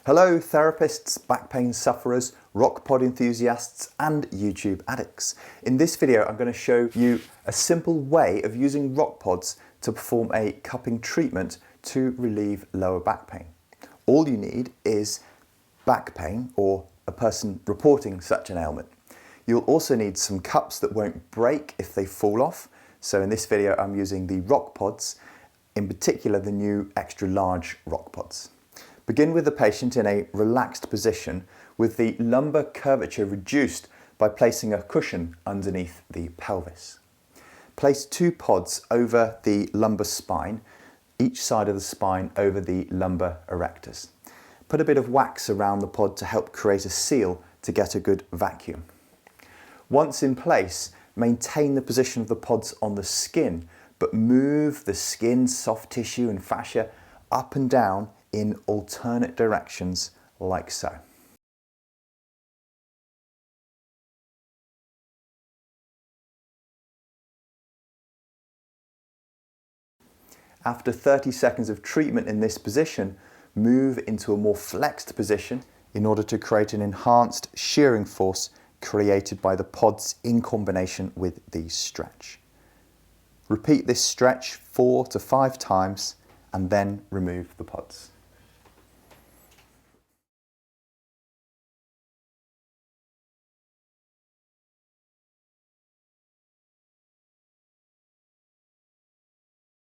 Hello therapists, back pain sufferers, RockPod enthusiasts and YouTube addicts. In this video I'm going to show you a simple way of using RockPods to perform a cupping treatment to relieve lower back pain. All you need is back pain or a person reporting such an ailment. You'll also need some cups that won't break if they fall off. So in this video I'm using the RockPods, in particular the new extra large RockPods. Begin with the patient in a relaxed position with the lumbar curvature reduced by placing a cushion underneath the pelvis. Place 2 pods over the lumbar spine, each side of the spine over the lumbar erectors. Put a bit of wax around the pod to help create a seal to get a good vacuum. Once in place, maintain the position of the pods on the skin, but move the skin, soft tissue and fascia up and down in alternate directions like so. After 30 seconds of treatment in this position, move into a more flexed position in order to create an enhanced shearing force created by the pods in combination with the stretch. Repeat this stretch 4 to 5 times and then remove the pods.